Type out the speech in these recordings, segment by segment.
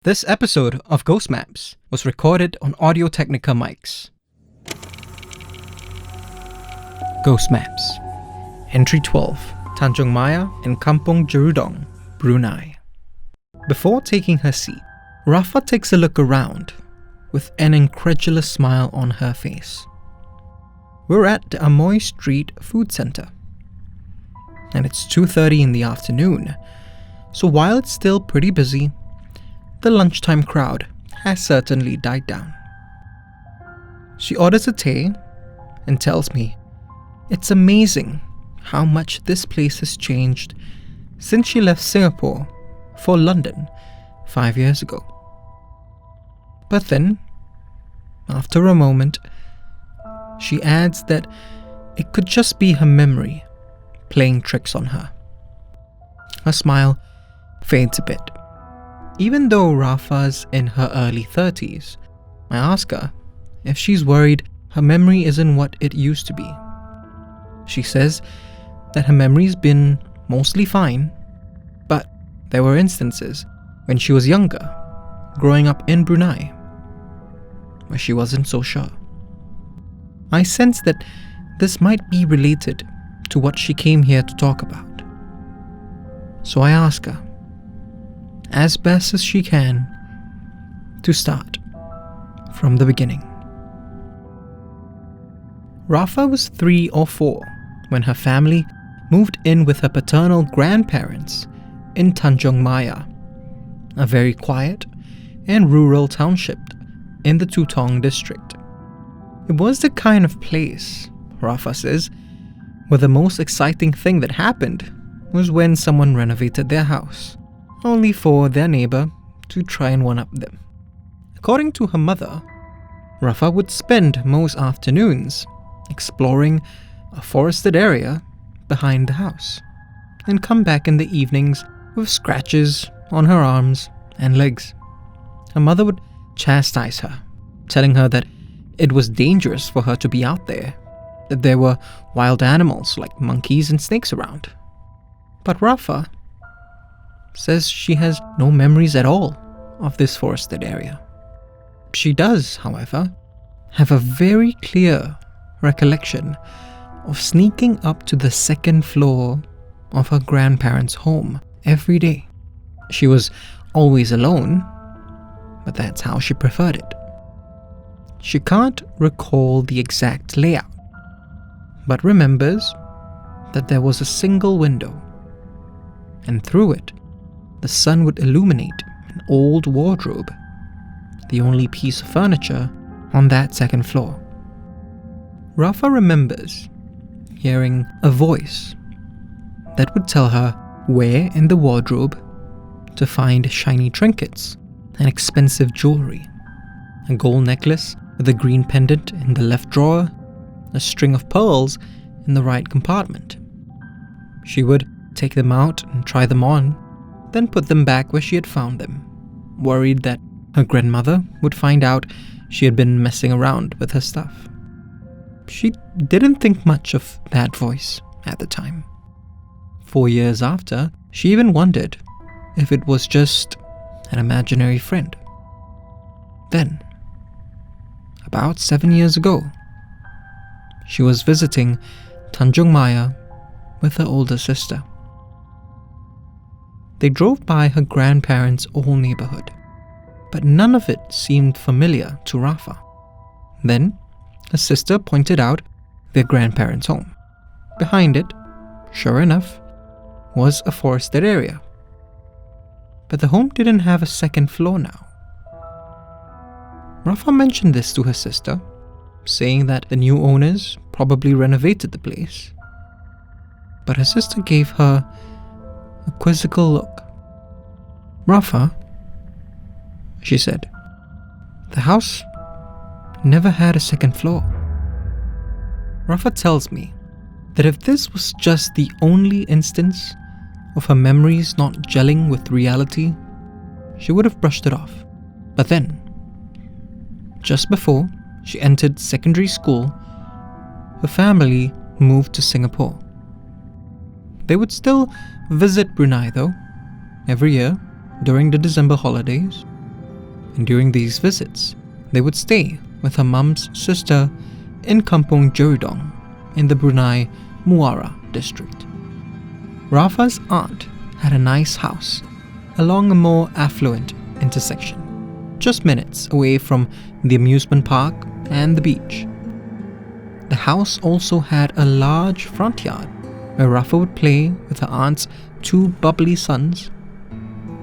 This episode of Ghost Maps was recorded on Audio-Technica mics. Ghost Maps. Entry 12, Tanjung Maya in Kampung Jerudong, Brunei. Before taking her seat, Rafa takes a look around with an incredulous smile on her face. We're at the Amoy Street Food Center, and it's 2:30 in the afternoon, so while it's still pretty busy, the lunchtime crowd has certainly died down. She orders a teh and tells me it's amazing how much this place has changed since she left Singapore for London 5 years ago. But then, after a moment, she adds that it could just be her memory playing tricks on her. Her smile fades a bit. Even though Rafa's in her early 30s, I ask her if she's worried her memory isn't what it used to be. She says that her memory's been mostly fine, but there were instances when she was younger, growing up in Brunei, where she wasn't so sure. I sense that this might be related to what she came here to talk about. So I ask her, as best as she can, to start from the beginning. Rafa was 3 or 4 when her family moved in with her paternal grandparents in Tanjung Maya, a very quiet and rural township in the Tutong district. It was the kind of place, Rafa says, where the most exciting thing that happened was when someone renovated their house, only for their neighbor to try and one-up them. According to her mother, Rafa would spend most afternoons exploring a forested area behind the house and come back in the evenings with scratches on her arms and legs. Her mother would chastise her, telling her that it was dangerous for her to be out there, that there were wild animals like monkeys and snakes around. But Rafa says she has no memories at all of this forested area. She does, however, have a very clear recollection of sneaking up to the second floor of her grandparents' home every day. She was always alone, but that's how she preferred it. She can't recall the exact layout, but remembers that there was a single window, and through it, the sun would illuminate an old wardrobe, the only piece of furniture on that second floor. Rafa remembers hearing a voice that would tell her where in the wardrobe to find shiny trinkets and expensive jewelry, a gold necklace with a green pendant in the left drawer, a string of pearls in the right compartment. She would take them out and try them on, then put them back where she had found them, worried that her grandmother would find out she had been messing around with her stuff. She didn't think much of that voice at the time. 4 years after, she even wondered if it was just an imaginary friend. Then, about 7 years ago, she was visiting Tanjung Maya with her older sister. They drove by her grandparents' old neighborhood, but none of it seemed familiar to Rafa. Then, her sister pointed out their grandparents' home. Behind it, sure enough, was a forested area. But the home didn't have a second floor now. Rafa mentioned this to her sister, saying that the new owners probably renovated the place. But her sister gave her a quizzical look. "Rafa," she said, "the house never had a second floor." Rafa tells me that if this was just the only instance of her memories not gelling with reality, she would have brushed it off. But then, just before she entered secondary school, her family moved to Singapore. They would still visit Brunei though, every year during the December holidays, and during these visits, they would stay with her mum's sister in Kampong Jeridong in the Brunei Muara district. Rafa's aunt had a nice house along a more affluent intersection, just minutes away from the amusement park and the beach. The house also had a large front yard where Rafa would play with her aunt's two bubbly sons,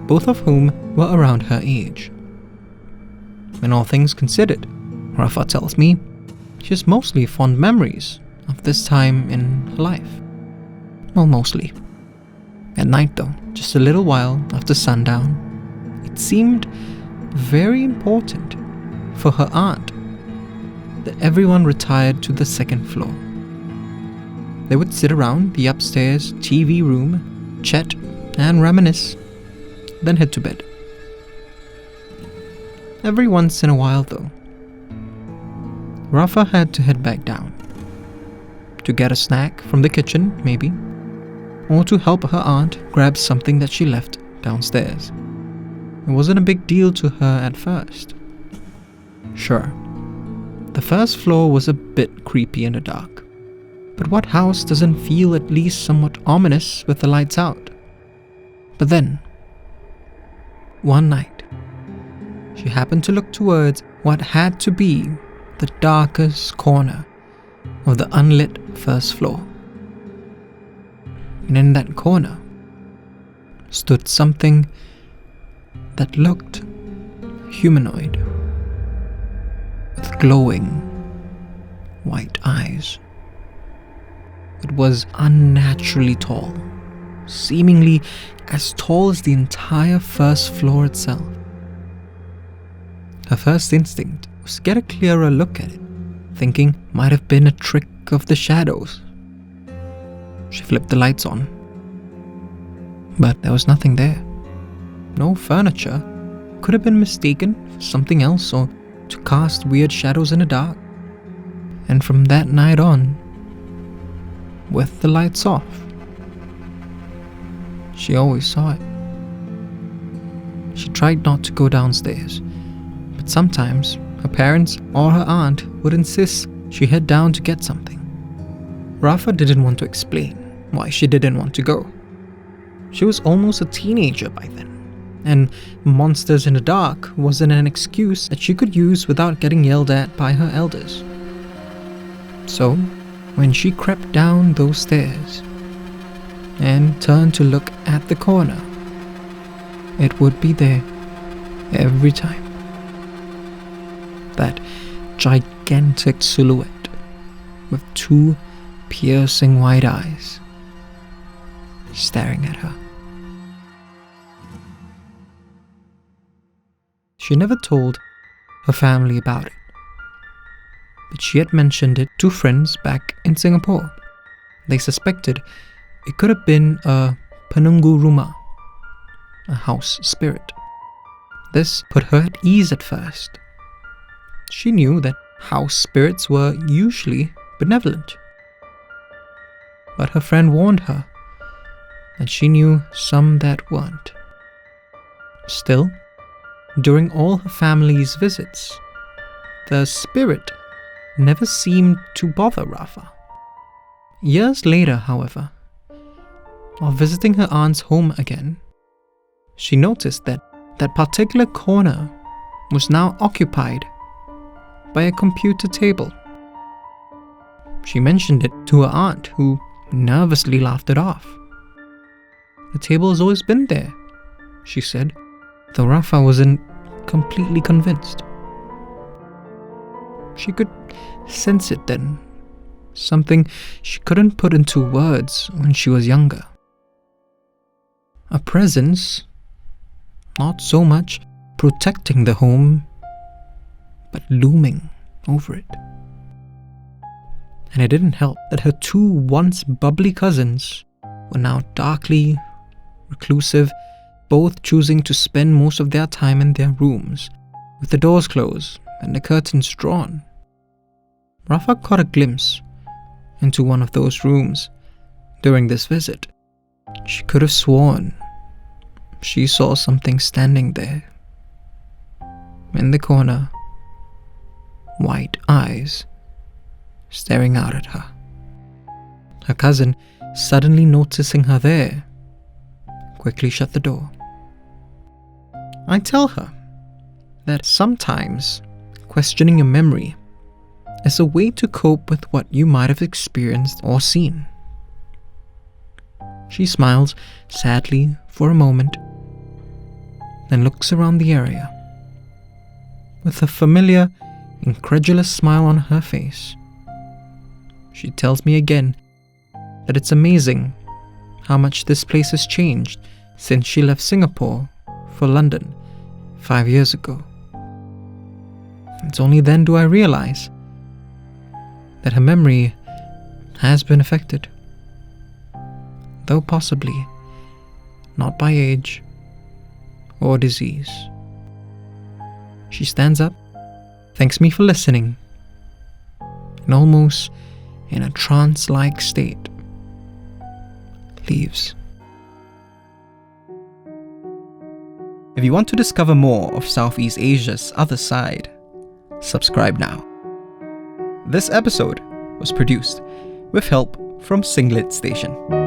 both of whom were around her age. When all things considered, Rafa tells me she has mostly fond memories of this time in her life. Well, mostly. At night though, just a little while after sundown, it seemed very important for her aunt that everyone retired to the second floor. They would sit around the upstairs TV room, chat and reminisce, then head to bed. Every once in a while though, Rafa had to head back down to get a snack from the kitchen, maybe, or to help her aunt grab something that she left downstairs. It wasn't a big deal to her at first. Sure, the first floor was a bit creepy in the dark, but what house doesn't feel at least somewhat ominous with the lights out? But then, one night, she happened to look towards what had to be the darkest corner of the unlit first floor. And in that corner stood something that looked humanoid, with glowing white eyes. It was unnaturally tall, seemingly as tall as the entire first floor itself. Her first instinct was to get a clearer look at it, thinking might have been a trick of the shadows. She flipped the lights on, but there was nothing there. No furniture. Could have been mistaken for something else or to cast weird shadows in the dark. And from that night on, with the lights off, she always saw it. She tried not to go downstairs, but sometimes her parents or her aunt would insist she head down to get something. Rafa didn't want to explain why she didn't want to go. She was almost a teenager by then, and monsters in the dark wasn't an excuse that she could use without getting yelled at by her elders. So, when she crept down those stairs and turned to look at the corner, it would be there every time. That gigantic silhouette with two piercing white eyes staring at her. She never told her family about it, but she had mentioned it to friends back in Singapore. They suspected it could have been a penunggu rumah, a house spirit. This put her at ease at first. She knew that house spirits were usually benevolent, but her friend warned her that she knew some that weren't. Still, during all her family's visits, the spirit never seemed to bother Rafa. Years later, however, while visiting her aunt's home again, she noticed that that particular corner was now occupied by a computer table. She mentioned it to her aunt, who nervously laughed it off. The table has always been there, she said, though Rafa wasn't completely convinced. She could sense it then, something she couldn't put into words when she was younger. A presence, not so much protecting the home, but looming over it. And it didn't help that her two once bubbly cousins were now darkly reclusive, both choosing to spend most of their time in their rooms, with the doors closed and the curtains drawn. Rafa caught a glimpse into one of those rooms during this visit. She could have sworn she saw something standing there. in the corner, white eyes staring out at her. Her cousin, suddenly noticing her there, quickly shut the door. I tell her that sometimes questioning your memory is a way to cope with what you might have experienced or seen. She smiles sadly for a moment, then looks around the area. With a familiar, incredulous smile on her face, she tells me again that it's amazing how much this place has changed since she left Singapore for London 5 years ago. It's only then do I realize that her memory has been affected, though possibly not by age or disease. She stands up, thanks me for listening, and almost in a trance-like state, leaves. If you want to discover more of Southeast Asia's other side, subscribe now. This episode was produced with help from Singlet Station.